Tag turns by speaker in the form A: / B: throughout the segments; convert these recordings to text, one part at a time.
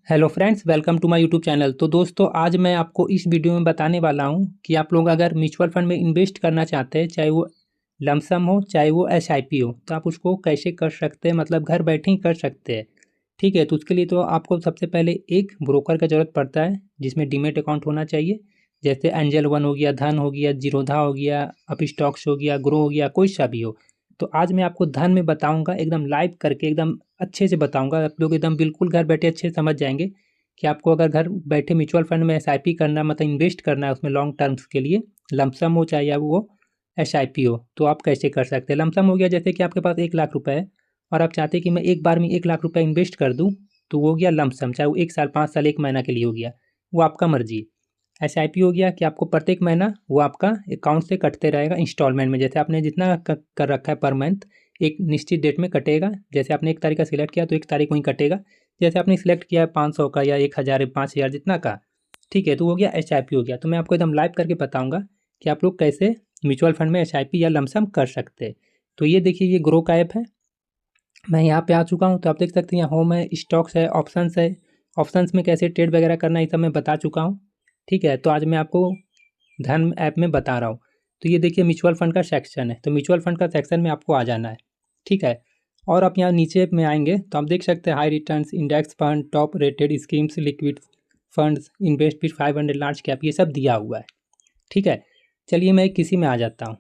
A: Hello friends, welcome to my YouTube channel. तो दोस्तों, आज मैं आपको इस वीडियो में बताने वाला हूं कि आप लोग अगर म्यूचुअल फंड में इन्वेस्ट करना चाहते हैं, चाहे वो लमसम हो चाहे वो एसआईपी हो, तो आप उसको कैसे कर सकते हैं, मतलब घर बैठे ही कर सकते हैं। ठीक है, तो उसके लिए तो आपको सबसे पहले एक ब्रोकर का ज़रूरत पड़ता है जिसमें डीमेट अकाउंट होना चाहिए। जैसे एंजल वन हो गया, धन हो गया, जीरोधा हो गया, अप स्टॉक्स हो गया, ग्रो हो गया, कोई सा भी हो। तो आज मैं आपको धन में बताऊंगा, एकदम लाइव करके, एकदम अच्छे से बताऊंगा। आप लोग एकदम बिल्कुल घर बैठे अच्छे से समझ जाएंगे कि आपको अगर घर बैठे म्यूचुअल फंड में एसआईपी करना, मतलब इन्वेस्ट करना है उसमें लॉन्ग टर्म्स के लिए, लमसम हो चाहे या वो एसआईपी हो, तो आप कैसे कर सकते हैं। लमसम हो गया जैसे कि आपके पास 1 लाख रुपए है और आप चाहते हैं कि मैं एक बार में 1 लाख रुपए इन्वेस्ट कर दूं, तो वो हो गया लमसम। चाहे वो 1 साल, 5 साल, 1 महीना के लिए हो गया, वो आपका मर्जी है। एसआईपी हो गया कि आपको प्रत्येक महीना वो आपका अकाउंट से कटते रहेगा इंस्टॉलमेंट में। जैसे आपने जितना कर रखा है पर मंथ, एक निश्चित डेट में कटेगा। जैसे आपने 1 तारीख का सिलेक्ट किया तो 1 तारीख को ही कटेगा। जैसे आपने सिलेक्ट किया है 500 का या 1000 5000 जितना का, ठीक है, तो हो गया एसआईपी हो गया। तो मैं आपको एकदम लाइव करके बताऊंगा कि आप लोग कैसे म्यूचुअल फंड में एसआईपी या लमसम कर सकते हैं। तो ये देखिए, ये ग्रो का ऐप है। मैं यहाँ पे आ चुका हूँ, तो आप देख सकते हैं यहाँ होम है, स्टॉक्स है, ऑप्शंस है। ऑप्शंस में कैसे ट्रेड वगैरह करना है ये सब मैं बता चुका हूँ। ठीक है, तो आज मैं आपको धन ऐप में बता रहा हूँ। तो ये देखिए म्यूचुअल फंड का सेक्शन है, तो म्यूचुअल फंड का सेक्शन में आपको आ जाना है। ठीक है, और आप यहाँ नीचे में आएंगे तो आप देख सकते हैं high returns, index fund, top rated schemes, liquid funds, invest फिर 500, लार्ज कैप, ये सब दिया हुआ है। ठीक है, चलिए मैं किसी में आ जाता हूँ।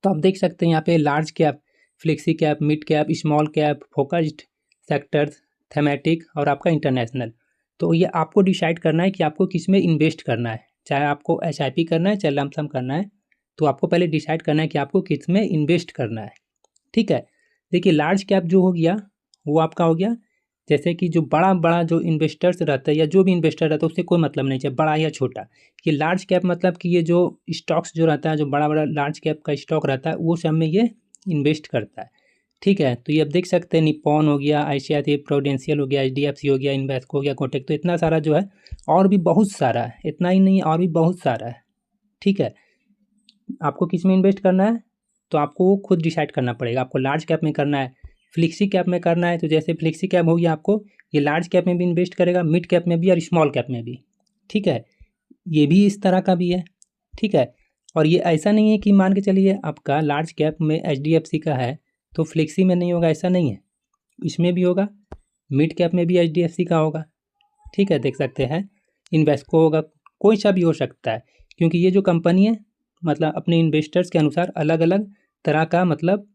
A: तो आप देख सकते हैं यहाँ पे large cap, flexi cap, mid cap, small cap, focused sectors, thematic और आपका इंटरनेशनल। तो ये आपको डिसाइड करना है कि आपको किस में इन्वेस्ट करना है। चाहे आपको एसआईपी करना है चाहे लमसम करना है, तो आपको पहले डिसाइड करना है कि आपको किस में इन्वेस्ट करना है। ठीक है, देखिए लार्ज कैप जो हो गया वो आपका हो गया, जैसे कि जो बड़ा बड़ा जो इन्वेस्टर्स रहता है या जो भी इन्वेस्टर रहता है उससे कोई मतलब नहीं, चाहे बड़ा या छोटा। ये लार्ज कैप मतलब कि ये जो स्टॉक्स जो रहता है, जो बड़ा बड़ा लार्ज कैप का स्टॉक रहता है, वो सब में ये इन्वेस्ट करता है। ठीक है, तो ये आप देख सकते हैं निप्पॉन हो गया, आईसीआईसीआई प्रूडेंशियल हो गया, एचडीएफसी हो गया, इन्वेस्को हो गया, कोटक, तो इतना सारा जो है, और भी बहुत सारा है, इतना ही नहीं और भी बहुत सारा है। ठीक है, आपको किस में इन्वेस्ट करना है तो आपको वो खुद डिसाइड करना पड़ेगा। आपको लार्ज कैप में करना है, फ्लिक्सी कैप में करना है, तो जैसे फ्लिक्सी कैप हो गया, आपको ये लार्ज कैप में भी इन्वेस्ट करेगा, मिड कैप में भी और स्मॉल कैप में भी। ठीक है, ये भी इस तरह का भी है। ठीक है, और ये ऐसा नहीं है कि मान के चलिए आपका लार्ज कैप में एचडीएफसी का है तो फ्लेक्सी में नहीं होगा, ऐसा नहीं है, इसमें भी होगा। मिड कैप में भी एचडीएफसी का होगा। ठीक है, देख सकते हैं इन्वेस्को होगा, कोई सा भी हो सकता है, क्योंकि ये जो कंपनी है, मतलब अपने इन्वेस्टर्स के अनुसार अलग अलग तरह का, मतलब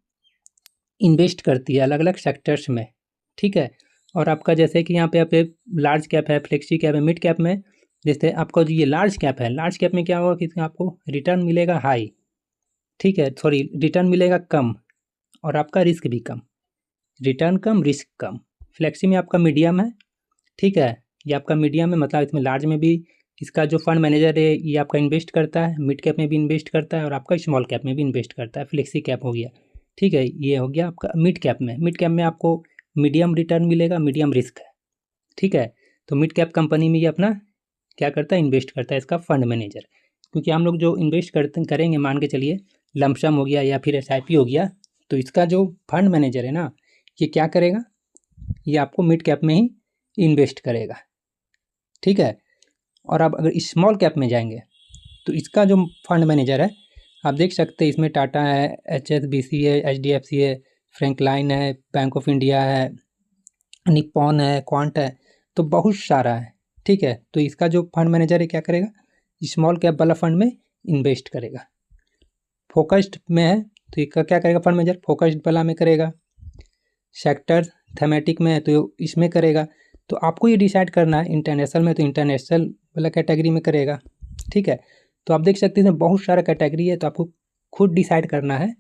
A: इन्वेस्ट करती है अलग अलग सेक्टर्स में। ठीक है, और आपका जैसे कि यहाँ पे आप लार्ज कैप है, फ्लेक्सी कैप है, मिड कैप में, जैसे आपका जो ये लार्ज कैप है, लार्ज कैप में क्या होगा कि इसमें आपको रिटर्न मिलेगा हाई। ठीक है, सॉरी, रिटर्न मिलेगा कम और आपका रिस्क भी कम। रिटर्न कम, रिस्क कम। फ्लेक्सी में आपका मीडियम है। ठीक है, ये आपका मीडियम है, मतलब इसमें लार्ज में भी इसका जो फंड मैनेजर है ये आपका इन्वेस्ट करता है, मिड कैप में भी इन्वेस्ट करता है और आपका स्मॉल कैप में भी इन्वेस्ट करता है, फ्लेक्सी कैप हो गया। ठीक है, ये हो गया आपका मिड कैप में। मिड कैप में आपको मीडियम रिटर्न मिलेगा, मीडियम रिस्क है। ठीक है, तो मिड कैप कंपनी में ये अपना क्या करता है, इन्वेस्ट करता है इसका फंड मैनेजर। क्योंकि हम लोग जो इन्वेस्ट करते करेंगे, मान के चलिए लमसम हो गया या फिर एसआईपी हो गया, तो इसका जो फंड मैनेजर है ना, ये क्या करेगा, ये आपको मिड कैप में ही इन्वेस्ट करेगा। ठीक है, और आप अगर स्मॉल कैप में जाएंगे तो इसका जो फंड मैनेजर है, आप देख सकते हैं इसमें टाटा है, एचएसबीसी है, एचडीएफसी है, फ्रैंकलाइन है, बैंक ऑफ इंडिया है, निप्पॉन है, क्वांट है, तो बहुत सारा है। ठीक है, तो इसका जो फंड मैनेजर है क्या करेगा, स्मॉल कैप वाला फंड में इन्वेस्ट करेगा। फोकस्ड में है तो इसका क्या करेगा फंड मैनेजर, फोकस्ड वाला में करेगा। सेक्टर थेमेटिक में है तो इसमें करेगा। तो आपको ये डिसाइड करना है, इंटरनेशनल में तो इंटरनेशनल वाला कैटेगरी में करेगा। ठीक है, तो आप देख सकते हैं बहुत सारा कैटेगरी है, तो आपको खुद डिसाइड करना है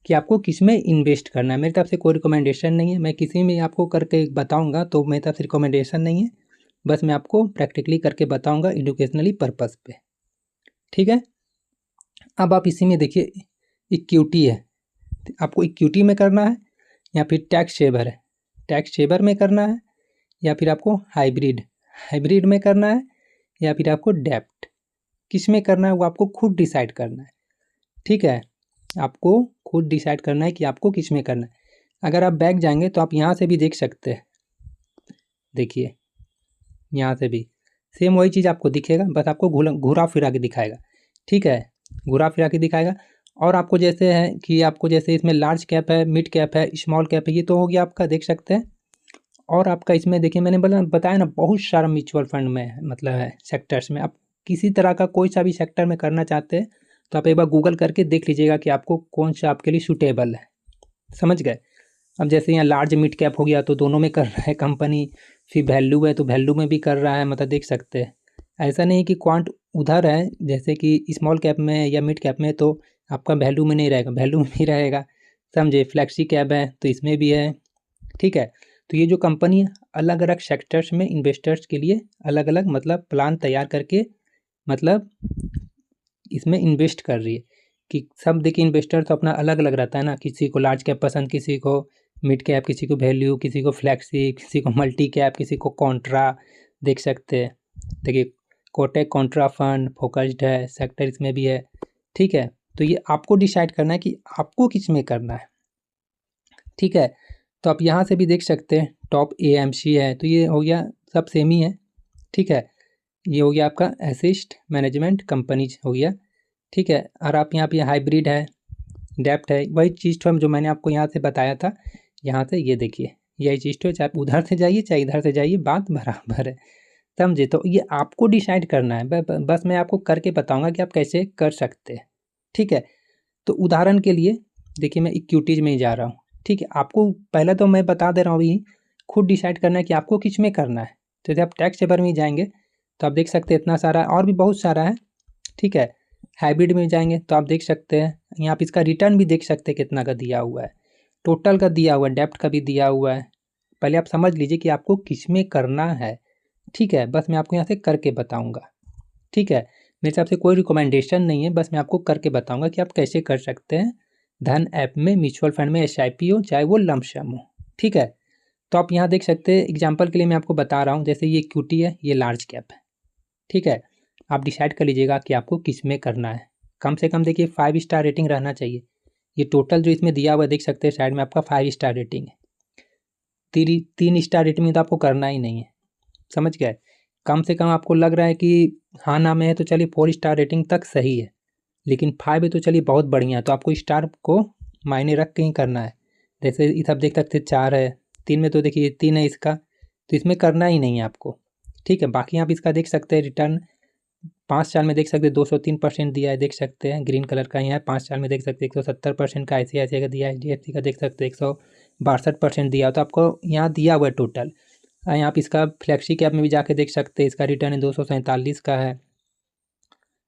A: कि आपको किस में इन्वेस्ट करना है। मेरी तरफ से कोई रिकमेंडेशन नहीं है, मैं किसी में आपको करके बताऊंगा तो मेरी तरफ से रिकमेंडेशन नहीं है, बस मैं आपको प्रैक्टिकली करके बताऊंगा एजुकेशनली पर्पज़ पे। ठीक है, अब आप इसी में देखिए इक्विटी है, आपको इक्विटी में करना है या फिर टैक्स सेवर है, टैक्स सेवर में करना है, या फिर आपको हाइब्रिड हाइब्रिड में करना है, या फिर आपको डेप्ट, किस में करना है वो आपको खुद डिसाइड करना है। ठीक है, आपको खुद डिसाइड करना है कि आपको किस में करना है। अगर आप बैक जाएंगे तो आप यहाँ से भी देख सकते हैं, देखिए यहाँ से भी सेम वही चीज़ आपको दिखेगा, बस आपको घुरा फिरा के दिखाएगा। ठीक है, घुरा फिरा के दिखाएगा। और आपको जैसे है कि आपको जैसे इसमें लार्ज कैप है, मिड कैप है, स्मॉल कैप है, ये तो हो गया आपका, देख सकते हैं। और आपका इसमें देखिए मैंने बताया ना, बहुत सारा म्यूचुअल फंड में मतलब है सेक्टर्स में। आप किसी तरह का कोई सा भी सेक्टर में करना चाहते हैं तो आप एक बार गूगल करके देख लीजिएगा कि आपको कौन सा आपके लिए सूटेबल है। समझ गए। अब जैसे यहाँ लार्ज मिड कैप हो गया तो दोनों में कर रहा है कंपनी, फिर वैल्यू है तो वैल्यू में भी कर रहा है, मतलब देख सकते हैं। ऐसा नहीं कि क्वांट उधर है, जैसे कि स्मॉल कैप में या मिड कैप में तो आपका वैल्यू में नहीं रहेगा, वैल्यू में भी रहेगा। समझे। फ्लैक्सी कैप है तो इसमें भी है। ठीक है। तो ये जो कंपनी है अलग अलग सेक्टर्स में इन्वेस्टर्स के लिए अलग अलग मतलब प्लान तैयार करके मतलब इसमें इन्वेस्ट कर रही है। कि सब देखिए इन्वेस्टर तो अपना अलग अलग रहता है ना, किसी को लार्ज कैप पसंद, किसी को मिड कैप, किसी को वैल्यू, किसी को फ्लैक्सी, किसी को मल्टी कैप, किसी को कॉन्ट्रा। देख सकते हैं। देखिए कोटेक कॉन्ट्रा फंड फोकस्ड है, सेक्टर इसमें भी है। ठीक है। तो ये आपको डिसाइड करना है कि आपको किस में करना है। ठीक है। तो आप यहाँ से भी देख सकते हैं टॉप AMC है, तो ये हो गया सब सेम ही है। ठीक है। ये हो गया आपका असिस्ट मैनेजमेंट कंपनीज हो गया। ठीक है। और आप यहाँ पे हाइब्रिड है, डेप्थ है, वही चीज़ तो जो मैंने आपको यहाँ से बताया था। यहाँ से ये देखिए यही चीज़ तो, चाहे उधर से जाइए चाहे इधर से जाइए, बात बराबर है। समझे। तो ये आपको डिसाइड करना है, बस मैं आपको करके बताऊंगा कि आप कैसे कर सकते हैं। ठीक है। तो उदाहरण के लिए देखिए मैं इक्विटीज में ही जा रहा हूँ। ठीक है। आपको पहले तो मैं बता दे रहा हूँ अभी, खुद डिसाइड करना है कि आपको किस में करना है। तो जब आप टैक्स पेपर में जाएंगे तो आप देख सकते हैं इतना सारा और भी बहुत सारा है। ठीक है। हाइब्रिड में जाएंगे तो आप देख सकते हैं यहाँ पे इसका रिटर्न भी देख सकते हैं कितना का दिया हुआ है, टोटल का दिया हुआ है, डेप्थ का भी दिया हुआ है। पहले आप समझ लीजिए कि आपको किस में करना है। ठीक है। बस मैं आपको यहाँ से करके बताऊँगा। ठीक है। मेरे हिसाब से कोई रिकमेंडेशन नहीं है, बस मैं आपको करके बताऊँगा कि आप कैसे कर सकते हैं धन ऐप में, म्यूचुअल फंड में, SIP हो चाहे वो लमसम हो। ठीक है। तो आप यहाँ देख सकते हैं, एग्जाम्पल के लिए मैं आपको बता रहा हूँ, जैसे ये इक्विटी है, ये लार्ज कैप है। ठीक है। आप डिसाइड कर लीजिएगा कि आपको किस में करना है। कम से कम देखिए 5 स्टार रेटिंग रहना चाहिए। ये टोटल जो इसमें दिया हुआ है देख सकते हैं साइड में आपका 5 स्टार रेटिंग है। 3 स्टार रेटिंग में तो आपको करना ही नहीं है। समझ गए। कम से कम आपको लग रहा है कि हाँ ना में है तो चलिए 4 स्टार रेटिंग तक सही है, लेकिन 5 है तो चलिए बहुत बढ़िया है। तो आपको स्टार को मायने रख के ही करना है। जैसे इस आप देख सकते 4 है, 3 में तो देखिए 3 है इसका, तो इसमें करना ही नहीं है आपको। ठीक है। बाकी आप इसका देख सकते हैं रिटर्न 5 साल में देख सकते हैं 203% दिया है, देख सकते हैं ग्रीन कलर का ही है। 5 साल में देख सकते हैं 170% का ICICI का दिया है, HDFC का देख सकते हैं 162% दिया, तो आपको यहाँ दिया हुआ है टोटल। यहाँ पे इसका फ्लैक्सी कैप में भी जाके देख सकते हैं, इसका रिटर्न है 247 का है।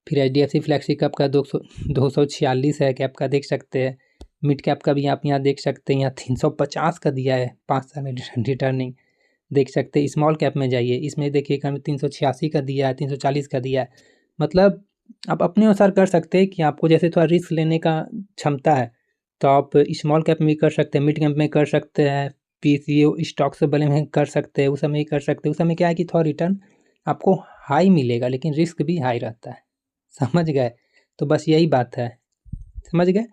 A: फिर HDFC फ्लैक्सी कैप का 246 है कैप का, देख सकते हैं। मिड कैप का भी आप यहाँ देख सकते हैं, यहाँ 350 का दिया है 5 साल में रिटर्निंग, देख सकते हैं। स्मॉल कैप में जाइए, इसमें देखिए कम 386 का दिया है, 340 का दिया है। मतलब आप अपने अनुसार कर सकते हैं कि आपको जैसे थोड़ा रिस्क लेने का क्षमता है तो आप स्मॉल कैप में भी कर सकते हैं, मिड कैप में कर सकते हैं, PCO स्टॉक्स वाले में कर सकते हैं, उस समय ही कर सकते हैं। उस समय क्या है कि थोड़ा रिटर्न आपको हाई मिलेगा लेकिन रिस्क भी हाई रहता है। समझ गए। तो बस यही बात है। समझ गए।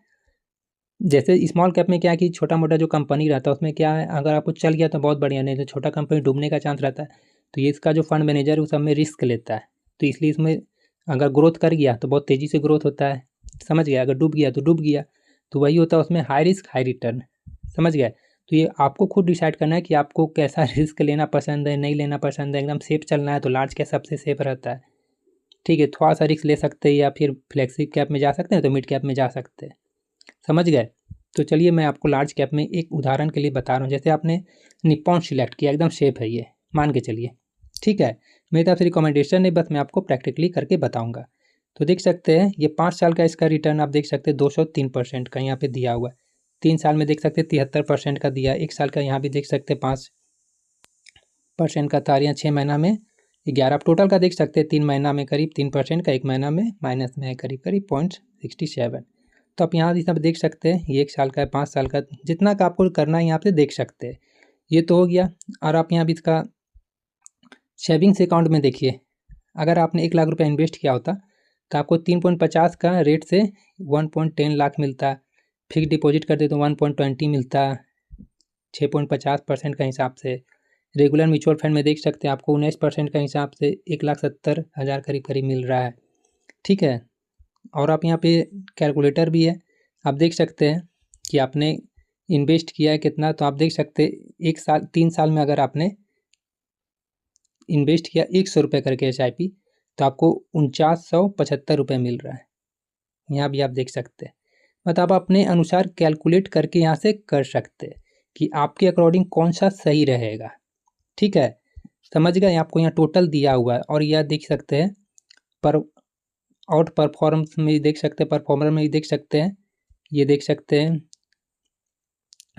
A: जैसे स्मॉल कैप में क्या है कि छोटा मोटा जो कंपनी रहता है उसमें क्या है, अगर आपको चल गया तो बहुत बढ़िया, नहीं तो छोटा कंपनी डूबने का चांस रहता है। तो ये इसका जो फंड मैनेजर है वो सब में रिस्क लेता है, तो इसलिए इसमें अगर ग्रोथ कर गया तो बहुत तेज़ी से ग्रोथ होता है। समझ गया। अगर डूब गया तो डूब गया, तो वही होता है उसमें, हाई रिस्क हाई रिटर्न। समझ गए। तो ये आपको खुद डिसाइड करना है कि आपको कैसा रिस्क लेना पसंद है, नहीं लेना पसंद है। एकदम सेफ चलना है तो लार्ज कैप सबसे सेफ रहता है। ठीक है। थोड़ा सा रिस्क ले सकते हैं या फिर फ्लेक्सी कैप में जा सकते हैं तो मिड कैप में जा सकते हैं। समझ गए। तो चलिए मैं आपको लार्ज कैप में एक उदाहरण के लिए बता रहा हूँ। जैसे आपने निप्पॉन सिलेक्ट किया, एकदम सेफ है ये, मान के चलिए। ठीक है। मेरी तरफ से रिकमेंडेशन नहीं, बस मैं आपको प्रैक्टिकली करके बताऊँगा। तो देख सकते हैं ये 5 साल का इसका रिटर्न आप देख सकते हैं 203% का यहाँ पे दिया हुआ है। 3 साल में देख सकते हैं 73% का दिया है। 1 साल का यहाँ भी देख सकते हैं 5% का था, यहाँ 6 महीना में 11। आप टोटल का देख सकते हैं 3 महीना में करीब 3% का, 1 महीना में माइनस में है करीब करीब 0.67। तो आप यहाँ सब देख सकते हैं, ये 1 साल का है, 5 साल का, जितना का आपको करना है यहाँ पे देख सकते हैं। ये तो हो गया। और आप यहाँ भी इसका सेविंग्स अकाउंट में देखिए, अगर आपने 1 लाख रुपये इन्वेस्ट किया होता तो आपको 3.50 का रेट से 1.10 लाख मिलता। फिक्स डिपॉजिट करते तो 1.20 मिलता, 6.50% का हिसाब से। रेगुलर म्यूचुअल फंड में देख सकते हैं आपको 19% का हिसाब से 1,70,000 करीब करीब मिल रहा है। ठीक है, और आप यहाँ पे कैलकुलेटर भी है, आप देख सकते हैं कि आपने इन्वेस्ट किया है कितना। तो आप देख सकते हैं 3 साल में अगर आपने इन्वेस्ट किया 100 रुपये करके SIP, तो आपको 4975 रुपये मिल रहा है। यहाँ भी आप देख सकते हैं, मतलब आप अपने अनुसार कैलकुलेट करके यहाँ से कर सकते हैं कि आपके अकॉर्डिंग कौन सा सही रहेगा। ठीक है, समझ गए। आपको यहाँ टोटल दिया हुआ है और यह देख सकते हैं पर आउट परफॉर्मेंस में देख सकते हैं, परफॉर्मर में देख सकते हैं, ये देख सकते हैं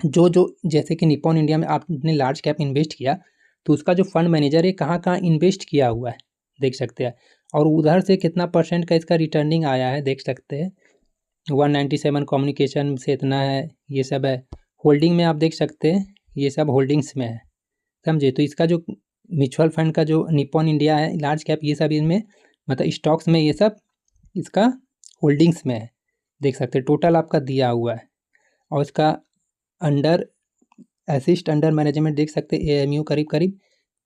A: जो जैसे कि निपॉन इंडिया में आपने लार्ज कैप इन्वेस्ट किया तो उसका जो फंड मैनेजर है कहाँ कहाँ इन्वेस्ट किया हुआ है देख सकते हैं, और उधर से कितना % का इसका रिटर्निंग आया है देख सकते हैं। 197 कम्युनिकेशन से इतना है, ये सब है। होल्डिंग में आप देख सकते हैं ये सब होल्डिंग्स में है, समझे। तो इसका जो म्यूचुअल फंड का जो निपॉन इंडिया है लार्ज कैप, ये सब इनमें मतलब स्टॉक्स में ये सब इसका होल्डिंग्स में है देख सकते हैं। टोटल आपका दिया हुआ है और इसका अंडर असिस्ट अंडर मैनेजमेंट देख सकते हैं AMU करीब करीब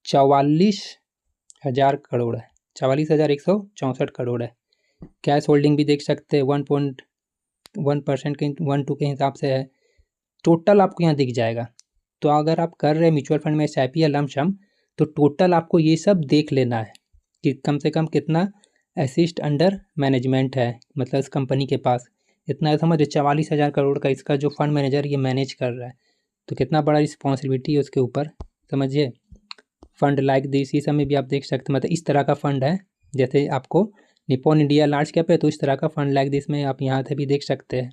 A: 44,000 करोड़ है, 44,164 करोड़ है। कैश होल्डिंग भी देख सकते हैं 1.1% के 1-2 के हिसाब से है। टोटल आपको यहाँ दिख जाएगा। तो अगर आप कर रहे हैं म्यूचुअल फंड में SIP या लमसम, तो टोटल आपको ये सब देख लेना है कि कम से कम कितना असिस्ट अंडर मैनेजमेंट है, मतलब इस कंपनी के पास इतना है, समझ 44,000 करोड़ का इसका जो फंड मैनेजर ये मैनेज कर रहा है, तो कितना बड़ा रिस्पॉन्सिबिलिटी है उसके ऊपर, समझिए। फंड लाइक दिस, इस समय भी आप देख सकते हैं, मतलब इस तरह का फंड है। जैसे आपको निपॉन इंडिया लार्ज कैप है तो इस तरह का फंड लाइक दिस में आप यहाँ से भी देख सकते हैं।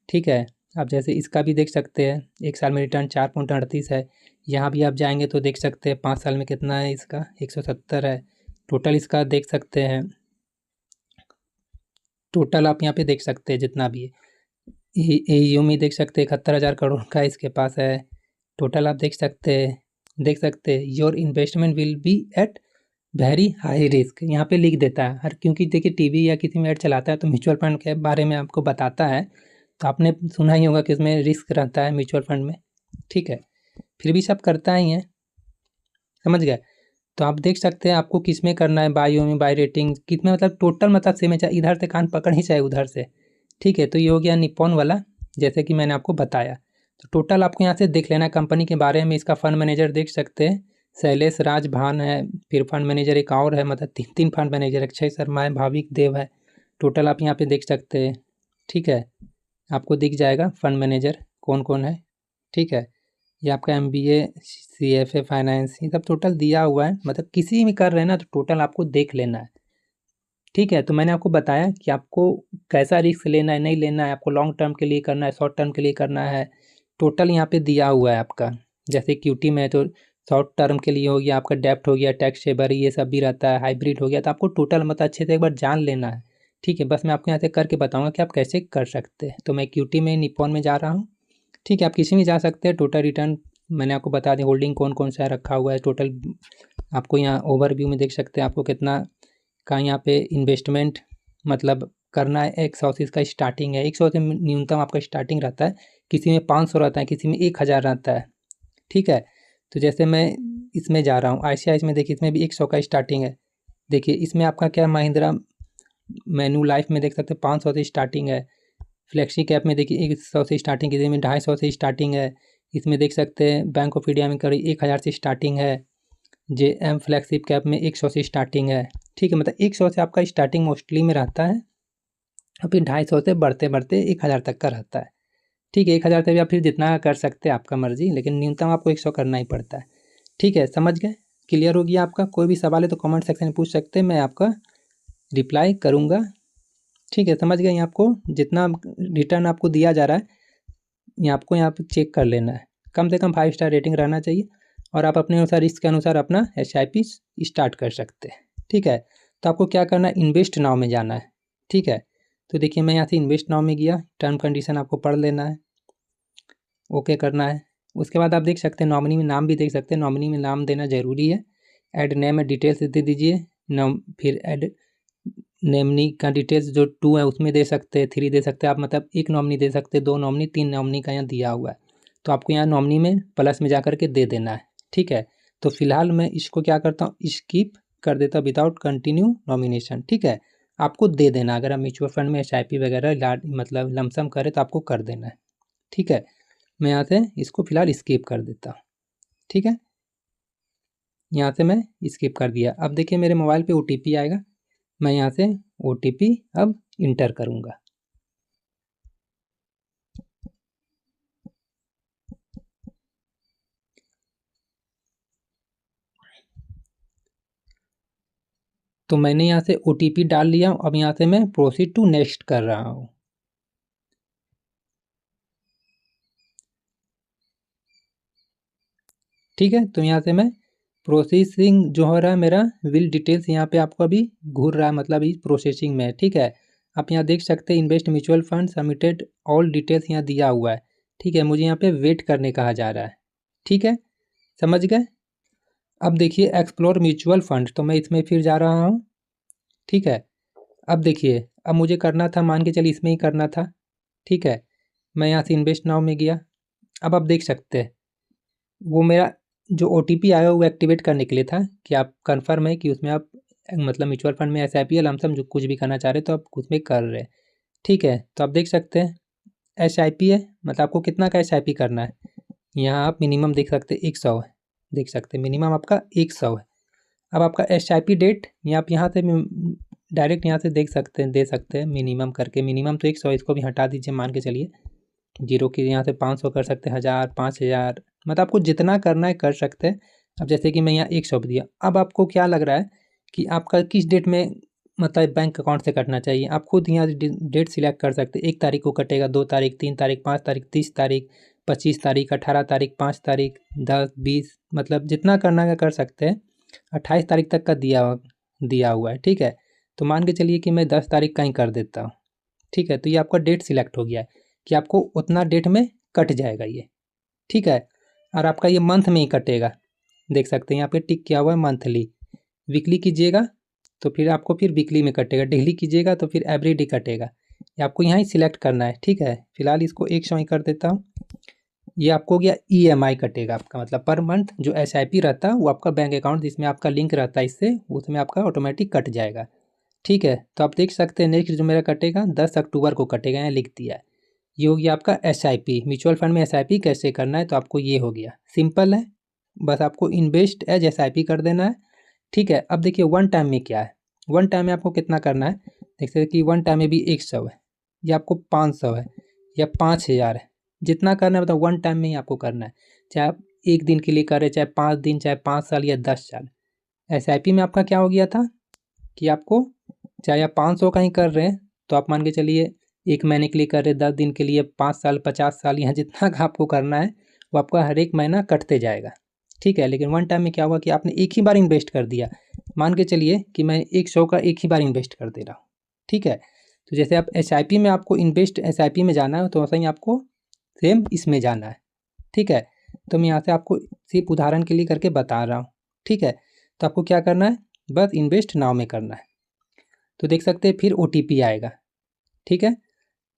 A: ठीक है, आप जैसे इसका भी देख सकते हैं, 1 साल में रिटर्न 4.38 है। यहाँ भी आप जाएंगे तो देख सकते हैं 5 साल में कितना है इसका, 170 है। टोटल इसका देख सकते हैं, टोटल आप यहाँ पे देख सकते हैं जितना भी है। AUM में देख सकते हैं 71,000 करोड़ का इसके पास है। टोटल आप देख सकते हैं your investment will be at very high risk, यहाँ पे लिख देता है हर, क्योंकि देखिए टीवी या किसी में ऐड चलाता है तो म्यूचुअल फंड के बारे में आपको बताता है, तो आपने सुना ही होगा कि इसमें रिस्क रहता है म्यूचुअल फंड में। ठीक है, फिर भी सब करता ही है, समझ गए। तो आप देख सकते हैं आपको किस में करना है, बायो में, बाय रेटिंग कितने, मतलब टोटल मतलब सेम है, चाहे इधर से कान पकड़ ही चाहे उधर से। ठीक है, तो ये हो गया निपॉन वाला, जैसे कि मैंने आपको बताया। तो टोटल आपको यहाँ से देख लेना है कंपनी के बारे में। इसका फंड मैनेजर देख सकते हैं, शैलेश राज भान है, फिर फंड मैनेजर एक और है, मतलब 3 फंड मैनेजर, अक्षय शर्मा है, भाविक देव है। टोटल आप यहाँ पे देख सकते हैं। ठीक है, आपको दिख जाएगा फंड मैनेजर कौन कौन है। ठीक है, ये आपका MBA CFA फाइनेंस ये सब टोटल दिया हुआ है, मतलब किसी में कर रहे हैं ना तो टोटल आपको देख लेना है। ठीक है, तो मैंने आपको बताया कि आपको कैसा रिस्क लेना है, नहीं लेना है, आपको लॉन्ग टर्म के लिए करना है, शॉर्ट टर्म के लिए करना है। टोटल यहाँ पे दिया हुआ है आपका, जैसे QT में है तो शॉर्ट टर्म के लिए हो गया आपका, डेप्ट हो गया, टैक्स सेवर ये सब भी रहता है, हाइब्रिड हो गया। तो आपको टोटल मतलब अच्छे से एक बार जान लेना है। ठीक है, बस मैं आपको यहाँ से करके बताऊँगा कि आप कैसे कर सकते हैं। तो मैं QT में निपॉन में जा रहा हूँ। ठीक है, आप किसी में जा सकते हैं। टोटल रिटर्न मैंने आपको बता दें, होल्डिंग कौन कौन सा रखा हुआ है, टोटल आपको यहाँ ओवरव्यू में देख सकते हैं आपको कितना का यहाँ पे इन्वेस्टमेंट मतलब करना है। 100 से इसका स्टार्टिंग है, 100 से न्यूनतम आपका स्टार्टिंग रहता है, किसी में 500 रहता है, किसी में 1,000 रहता है। ठीक है, तो जैसे मैं इसमें जा रहा हूँ ICICI में, देखिए इसमें भी 100 का स्टार्टिंग है। देखिए इसमें आपका क्या महिंद्रा मैन्यू लाइफ में देख सकते हैं 500 से स्टार्टिंग है। फ्लेक्सी कैप में देखिए 100 से स्टार्टिंग, किसी में 250 से स्टार्टिंग है। इसमें देख सकते हैं बैंक ऑफ इंडिया में करीब 1,000 से स्टार्टिंग है। JM फ्लैगशिप कैप में 100 से स्टार्टिंग है। ठीक है, मतलब 100 से आपका स्टार्टिंग मोस्टली में रहता है, और फिर 250 से बढ़ते बढ़ते 1,000 तक का रहता है। ठीक है, 1,000 तक आप फिर जितना कर सकते हैं आपका मर्जी, लेकिन न्यूनतम आपको 100 करना ही पड़ता है। ठीक है, समझ गए, क्लियर हो गया आपका। कोई भी सवाल है तो कमेंट सेक्शन में पूछ सकते हैं, मैं आपका रिप्लाई करूँगा। ठीक है, समझ गए। आपको जितना रिटर्न आपको दिया जा रहा है ये आपको यहाँ पर चेक कर लेना है, कम से कम 5 स्टार रेटिंग रहना चाहिए, और आप अपने अनुसार इसके अनुसार अपना SIP स्टार्ट कर सकते हैं। ठीक है, तो आपको क्या करना है, इन्वेस्ट नाउ में जाना है। ठीक है, तो देखिए मैं यहाँ से इन्वेस्ट नाउ में गया, टर्म कंडीशन आपको पढ़ लेना है, ओके करना है। उसके बाद आप देख सकते हैं नॉमिनी में नाम भी देख सकते हैं, नॉमिनी में नाम देना ज़रूरी है। ऐड नेम में डिटेल्स दे दीजिए, नाम फिर ऐड नॉमिनी का डिटेल्स जो 2 है उसमें दे सकते हैं, 3 दे सकते हैं आप, मतलब 1 नॉमिनी दे सकते हैं, 2 नॉमिनी, 3 नॉमिनी का यहाँ दिया हुआ है। तो आपको यहाँ नॉमिनी में प्लस में जा कर के दे देना है। ठीक है, तो फिलहाल मैं इसको क्या करता हूँ, स्किप कर देता हूँ विदाउट कंटिन्यू नॉमिनेशन। ठीक है, आपको दे देना, अगर आप म्यूचुअल फंड में SIP वगैरह मतलब लमसम करें तो आपको कर देना है। ठीक है, मैं यहाँ से इसको फिलहाल स्किप कर देता हूँ। ठीक है, यहाँ से मैं स्किप कर दिया। अब देखिए मेरे मोबाइल पे OTP आएगा, मैं यहाँ से OTP अब इंटर करूँगा। तो मैंने यहाँ से OTP डाल लिया। अब यहाँ से मैं प्रोसीड टू नेक्स्ट कर रहा हूँ। ठीक है, तो यहाँ से मैं प्रोसेसिंग जो हो रहा है मेरा विल डिटेल्स यहाँ पे आपको अभी घूर रहा है, मतलब इस प्रोसेसिंग में। ठीक है, आप यहाँ देख सकते हैं invest mutual fund submitted all details यहाँ दिया हुआ है। ठीक है, मुझे यहाँ पे वेट करने कहा जा रहा है। ठीक है, समझ गए। अब देखिए एक्सप्लोर म्यूचुअल फंड, तो मैं इसमें फिर जा रहा हूँ। ठीक है, अब देखिए अब मुझे करना था, मान के चलिए इसमें ही करना था। ठीक है, मैं यहाँ से इन्वेस्ट नाउ में गया। अब आप देख सकते हैं वो मेरा जो OTP आया वो एक्टिवेट करने के लिए था कि आप कन्फर्म है कि उसमें आप मतलब म्यूचुअल फंड में SIP या लमसम जो कुछ भी करना चाह रहे तो आप उसमें कर रहे हैं। ठीक है, तो आप देख सकते हैं SIP है, मतलब आपको कितना का SIP करना है। यहाँ आप मिनिमम देख सकते हैं 100 है, देख सकते हैं मिनिमम आपका 100 है। अब आपका SIP डेट ये आप यहाँ से डायरेक्ट यहाँ से देख सकते हैं, दे सकते हैं मिनिमम करके। मिनिमम तो 100, इसको भी हटा दीजिए, मान के चलिए जीरो की यहाँ से 500 कर सकते हैं, 1000, 5000, मतलब आपको जितना करना है कर सकते हैं। अब जैसे कि मैं यहाँ 100 दिया। अब आपको क्या लग रहा है कि आपका किस डेट में मतलब बैंक अकाउंट से कटना चाहिए, आप खुद यहाँ डेट सिलेक्ट कर सकते हैं। 1 तारीख को कटेगा, 2 तारीख, 3 तारीख, 5 तारीख, 30 तारीख, 25 तारीख, 18 तारीख, 5 तारीख, 10, 20, मतलब जितना करना है कर सकते हैं। 28 तारीख तक का दिया हुआ है। ठीक है, तो मान के चलिए कि मैं 10 तारीख का ही कर देता हूँ। ठीक है, तो ये आपका डेट सिलेक्ट हो गया है कि आपको उतना डेट में कट जाएगा ये। ठीक है, और आपका ये मंथ में ही कटेगा, देख सकते हैं यहाँ पे टिक किया हुआ है मंथली। वीकली कीजिएगा तो फिर आपको फिर वीकली में कटेगा, डेली कीजिएगा तो फिर एवरीडे कटेगा। ये आपको यहाँ ही सिलेक्ट करना है। ठीक है, फिलहाल इसको 100 ही कर देता हूँ। ये आपको हो गया EMI कटेगा आपका, मतलब पर मंथ जो SIP रहता है वो आपका बैंक अकाउंट जिसमें आपका लिंक रहता है इससे, उसमें आपका ऑटोमेटिक कट जाएगा। ठीक है, तो आप देख सकते हैं नेक्स्ट जो मेरा कटेगा 10 अक्टूबर को कटेगा, यहाँ लिख दिया है। ये हो गया आपका SIP, म्यूचुअल फंड में SIP कैसे करना है, तो आपको ये हो गया, सिंपल है। बस आपको इन्वेस्ट एज SIP कर देना है। ठीक है, अब देखिए वन टाइम में क्या है। वन टाइम में आपको कितना करना है, देख सकते कि वन टाइम में भी 100 है, या आपको 500 है, या 5000 है, जितना करना है मतलब वन टाइम में ही आपको करना है। चाहे आप 1 दिन के लिए करें, चाहे 5 दिन, चाहे 5 साल या 10 साल। SIP में आपका क्या हो गया था कि आपको चाहे आप 500 का ही कर रहे हैं तो आप मान के चलिए 1 महीने के लिए कर रहे हैं, 10 दिन के लिए, 5 साल, 50 साल, यहाँ जितना का आपको करना है वो आपका हर एक महीना कटते जाएगा। ठीक है, लेकिन वन टाइम में क्या हुआ कि आपने एक ही बार इन्वेस्ट कर दिया। मान के चलिए कि मैं 100 का एक ही बार इन्वेस्ट कर दे रहा हूँ। ठीक है, तो जैसे आप SIP में आपको इन्वेस्ट SIP में जाना है तो वैसे ही आपको सेम इसमें जाना है। ठीक है, तो मैं यहाँ से आपको सिर्फ उदाहरण के लिए करके बता रहा हूँ। ठीक है, तो आपको क्या करना है, बस इन्वेस्ट नाउ में करना है। तो देख सकते हैं फिर OTP आएगा। ठीक है,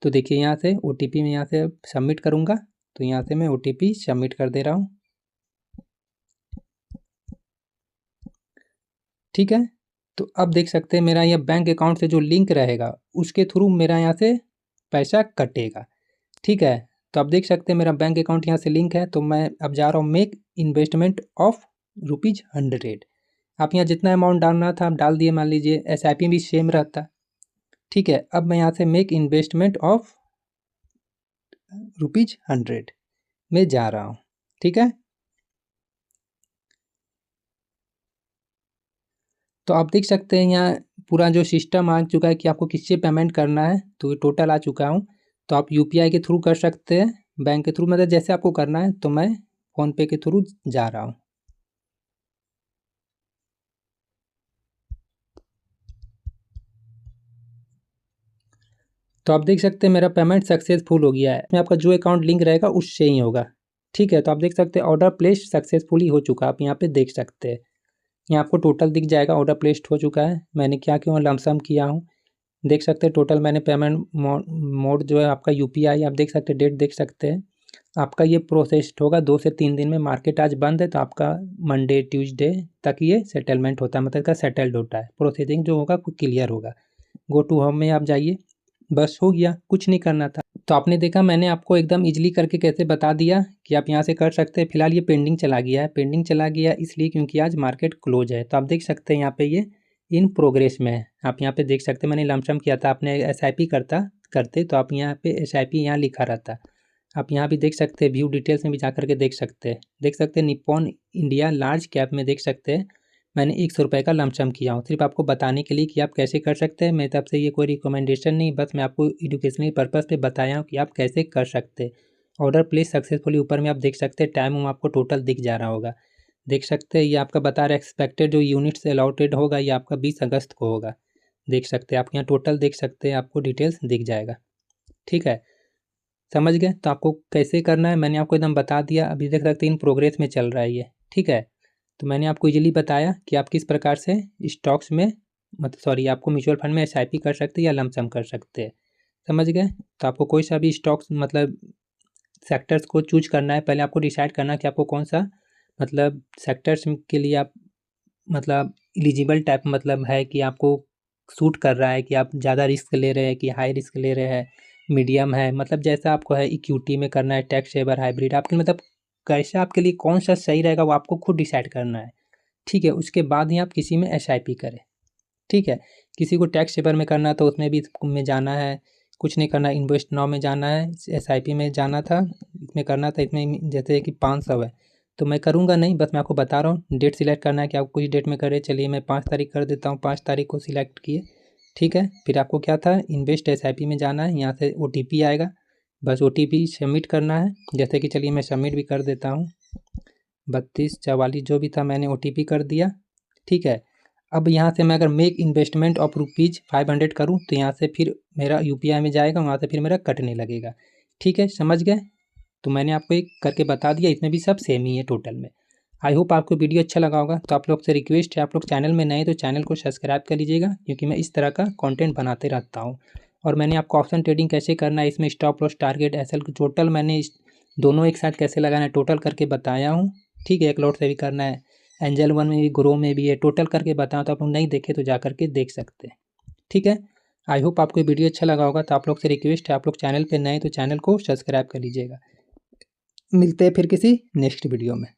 A: तो देखिए यहाँ से OTP में यहाँ से सबमिट करूँगा, तो यहाँ से मैं OTP सबमिट कर दे रहा हूँ। ठीक है, तो अब देख सकते हैं मेरा यह बैंक अकाउंट से जो लिंक रहेगा उसके थ्रू मेरा यहाँ से पैसा कटेगा। ठीक है, तो आप देख सकते हैं मेरा बैंक अकाउंट यहाँ से लिंक है, तो मैं अब जा रहा हूँ मेक इन्वेस्टमेंट ऑफ ₹100। आप यहाँ जितना अमाउंट डालना था आप डाल दिए, मान लीजिए SIP भी सेम रहता। ठीक है, अब मैं यहाँ से मेक इन्वेस्टमेंट ऑफ ₹100 में जा रहा हूँ। ठीक है, तो आप देख सकते हैं यहाँ पूरा जो सिस्टम आ चुका है कि आपको किससे पेमेंट करना है, तो ये टोटल आ चुका हूँ। तो आप UPI के थ्रू कर सकते हैं, बैंक के थ्रू, मतलब जैसे आपको करना है। तो मैं फ़ोनपे के थ्रू जा रहा हूँ। तो आप देख सकते हैं मेरा पेमेंट सक्सेसफुल हो गया है। इसमें आपका जो अकाउंट लिंक रहेगा उससे ही होगा। ठीक है, तो आप देख सकते हैं ऑर्डर प्लेस सक्सेसफुली हो चुका है, आप यहाँ पे देख सकते हैं। यहाँ आपको टोटल दिख जाएगा, ऑर्डर प्लेस्ड हो चुका है। मैंने क्या किया, लमसम किया हूँ। देख सकते हैं टोटल मैंने पेमेंट मोड जो है आपका UPI, आप देख सकते हैं, डेट देख सकते हैं आपका ये प्रोसेस होगा 2 से 3 दिन में। मार्केट आज बंद है तो आपका मंडे ट्यूसडे तक ये सेटलमेंट होता है, मतलब का सेटल्ड होता है। प्रोसेसिंग जो होगा वो क्लियर होगा। गो टू होम में आप जाइए, बस हो गया, कुछ नहीं करना था। तो आपने देखा मैंने आपको एकदम इजीली करके कैसे बता दिया कि आप यहाँ से कर सकते हैं। फिलहाल ये पेंडिंग चला गया है, पेंडिंग चला गया इसलिए क्योंकि आज मार्केट क्लोज है। तो आप देख सकते हैं यहाँ पे ये इन प्रोग्रेस में है। आप यहाँ पे देख सकते हैं मैंने लमसम किया था, आपने SIP करते तो आप यहाँ पे SIP यहाँ लिखा रहता। आप यहाँ भी देख सकते हैं, व्यू डिटेल्स में भी जा करके देख सकते हैं। निप्पॉन इंडिया लार्ज कैप में देख सकते हैं मैंने 100 रुपये का लमसम किया हूँ, सिर्फ आपको बताने के लिए कि आप कैसे कर सकते हैं। मेरी तरफ से ये कोई रिकमेंडेशन नहीं, बस मैं आपको एजुकेशनल पर्पज़ पे बताया हूँ कि आप कैसे कर सकते हैं। ऑर्डर प्लेस सक्सेसफुली ऊपर में आप देख सकते हैं, टाइम आपको टोटल दिख जा रहा होगा। देख सकते हैं ये आपका बता रहा है एक्सपेक्टेड जो यूनिट्स अलॉटेड होगा ये आपका 20 अगस्त को होगा। देख सकते हैं आप यहाँ टोटल देख सकते हैं, आपको डिटेल्स दिख जाएगा। ठीक है, समझ गए। तो आपको कैसे करना है मैंने आपको एकदम बता दिया। अभी देख सकते हैं इन प्रोग्रेस में चल रहा है ये। ठीक है, तो मैंने आपको इजीली बताया कि आप किस प्रकार से स्टॉक्स में आपको म्यूचुअल फंड में SIP कर सकते हैं या लमसम कर सकते हैं। समझ गए। तो आपको कोई सा भी स्टॉक्स सेक्टर्स को चूज करना है। पहले आपको डिसाइड करना है कि आपको कौन सा सेक्टर्स के लिए आप एलिजिबल टाइप है कि आपको सूट कर रहा है, कि आप ज़्यादा रिस्क ले रहे हैं कि हाई रिस्क ले रहे हैं, मीडियम है, जैसा आपको है। इक्विटी में करना है, टैक्स सेवर, हाइब्रिड, आपके कैसा आपके लिए कौन सा सही रहेगा वो आपको खुद डिसाइड करना है। ठीक है, उसके बाद ही आप किसी में SIP करें। ठीक है, किसी को टैक्स सेवर में करना तो उसमें भी में जाना है, कुछ नहीं करना, इन्वेस्ट नाउ में जाना है, SIP में जाना था, इसमें करना था। इसमें जैसे कि 500 है तो मैं करूँगा नहीं, बस मैं आपको बता रहा हूँ। डेट सिलेक्ट करना है कि आप कुछ डेट में करें। चलिए मैं 5 तारीख कर देता हूँ, 5 तारीख को सिलेक्ट किए। ठीक है, फिर आपको क्या था, इन्वेस्ट SIP में जाना है। यहाँ से OTP आएगा, बस OTP सबमिट करना है। जैसे कि चलिए मैं सबमिट भी कर देता हूँ, 3244 जो भी था मैंने OTP कर दिया। ठीक है, अब यहाँ से मैं अगर मेक इन्वेस्टमेंट ऑफ ₹500 करूँ तो यहाँ से फिर मेरा UPI में जाएगा, वहाँ से फिर मेरा कटने लगेगा। ठीक है, समझ गए। तो मैंने आपको एक करके बता दिया, इसमें भी सब सेम ही है टोटल में। आई होप आपको वीडियो अच्छा लगा होगा। तो आप लोग से रिक्वेस्ट है, आप लोग चैनल में नए हैं तो चैनल को सब्सक्राइब कर लीजिएगा, क्योंकि मैं इस तरह का कंटेंट बनाते रहता हूँ। और मैंने आपको ऑप्शन ट्रेडिंग कैसे करना है, इसमें stop loss, target, SL total मैंने दोनों एक साथ कैसे लगाना है टोटल करके बताया हूँ। ठीक है, एक लॉट से भी करना है, एंजल वन में भी, ग्रो में भी है, टोटल करके बताऊँ। तो आप लोग नहीं देखे तो जा करके देख सकते हैं। ठीक है, आई होप आपको वीडियो अच्छा लगा होगा। तो आप लोग से रिक्वेस्ट है, आप लोग चैनल पे नए तो चैनल को सब्सक्राइब कर लीजिएगा। मिलते हैं फिर किसी नेक्स्ट वीडियो में।